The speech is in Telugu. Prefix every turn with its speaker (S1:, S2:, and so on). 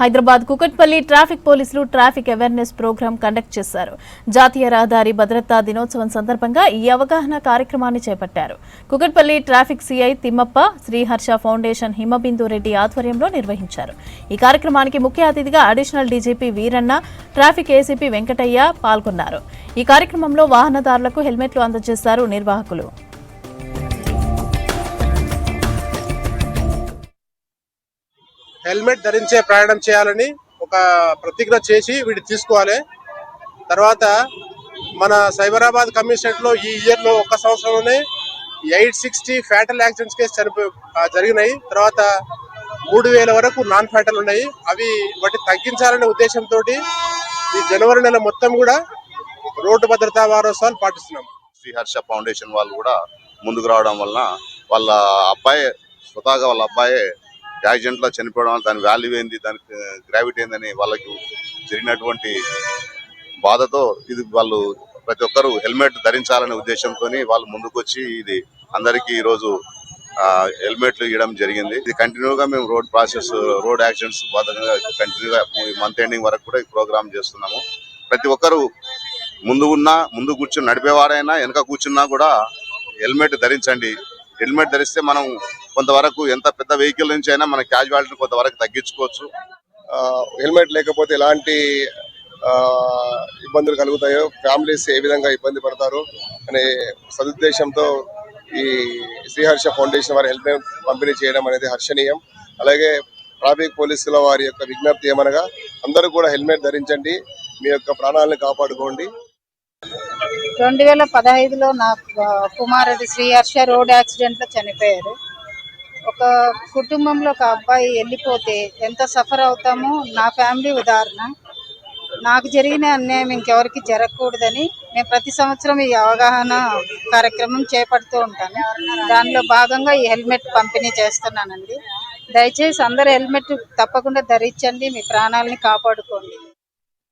S1: హైదరాబాద్ కుకట్పల్లి ట్రాఫిక్ పోలీసులు ట్రాఫిక్ అవేర్నెస్ ప్రోగ్రాం కండక్ట్ చేశారు. జాతీయ రహదారి భద్రతా దినోత్సవం సందర్భంగా ఈ అవగాహన కార్యక్రమాన్ని చేపట్టారు. Kukatpally traffic CI Thimmappa, Sriharsha foundation Himabindu Reddy ఆధ్వర్యంలో నిర్వహించారు. ఈ కార్యక్రమానికి ముఖ్య అతిథిగా additional DGP Veeranna, traffic ACP Venkataiah పాల్గొన్నారు. ఈ కార్యక్రమంలో వాహనదారులకు హెల్మెట్లు అందజేశారు నిర్వాహకులు.
S2: హెల్మెట్ ధరించే ప్రయాణం చేయాలని ఒక ప్రతిజ్ఞ చేసి వీటి తీసుకోవాలి. తర్వాత మన సైబరాబాద్ కమిషనరేట్ లో ఈ ఇయర్ లో ఒక సంవత్సరంలోనే 860 ఫ్యాటల్ యాక్సిడెంట్స్ కేసు జరిగినాయి. తర్వాత 3000 వరకు నాన్ ఫ్యాటల్ ఉన్నాయి. అవి వాటి తగ్గించాలనే ఉద్దేశంతో ఈ జనవరి నెల మొత్తం కూడా రోడ్డు భద్రతా వారోత్సవాలు పాటిస్తున్నాం.
S3: శ్రీహర్ష ఫౌండేషన్ వాళ్ళు కూడా ముందుకు రావడం వలన వాళ్ళ అబ్బాయి యాక్సిడెంట్ లో చనిపోవడం వల్ల దాని వాల్యూ ఏంది, దానికి గ్రావిటీ ఏందని వాళ్ళకి జరిగినటువంటి బాధతో ఇది వాళ్ళు ప్రతి ఒక్కరు హెల్మెట్ ధరించాలనే ఉద్దేశంతో వాళ్ళు ముందుకు వచ్చి ఇది అందరికీ ఈరోజు హెల్మెట్లు ఇవ్వడం జరిగింది. ఇది కంటిన్యూగా మేము రోడ్ యాక్సిడెంట్స్ కంటిన్యూగా మంత్ ఎండింగ్ వరకు కూడా ఈ ప్రోగ్రామ్ చేస్తున్నాము. ప్రతి ఒక్కరు ముందు కూర్చుని నడిపేవాడైనా వెనక కూర్చున్నా కూడా హెల్మెట్ ధరించండి. హెల్మెట్ ధరిస్తే మనం కొంతవరకు ఎంత పెద్ద వెహికల్ నుంచి అయినా మన క్యాజువాలిటీని కొంతవరకు తగ్గించుకోవచ్చు.
S4: హెల్మెట్ లేకపోతే ఎలాంటి ఇబ్బందులు కలుగుతాయో, ఫ్యామిలీస్ ఏ విధంగా ఇబ్బంది పడతారు అనే సదుద్దేశంతో ఈ శ్రీహర్ష ఫౌండేషన్ వారి హెల్మెట్ పంపిణీ చేయడం అనేది హర్షణీయం. అలాగే ట్రాఫిక్ పోలీసుల వారి యొక్క విజ్ఞప్తి ఏమనగా అందరూ కూడా హెల్మెట్ ధరించండి, మీ యొక్క ప్రాణాలను కాపాడుకోండి.
S5: 2015లో నా కుమారుడు శ్రీహర్ష రోడ్ యాక్సిడెంట్ లో చనిపోయారు. ఒక కుటుంబంలో ఒక అబ్బాయి వెళ్ళిపోతే ఎంత సఫర్ అవుతామో నా ఫ్యామిలీ ఉదాహరణ. నాకు జరిగిన అన్యాయం ఇంకెవరికి జరగకూడదని నేను ప్రతి సంవత్సరం ఈ అవగాహన కార్యక్రమం చేపడుతూ ఉంటాను. దానిలో భాగంగా ఈ హెల్మెట్ పంపిణీ చేస్తున్నానండి. దయచేసి అందరూ హెల్మెట్ తప్పకుండా ధరించండి, మీ ప్రాణాలని కాపాడుకోండి.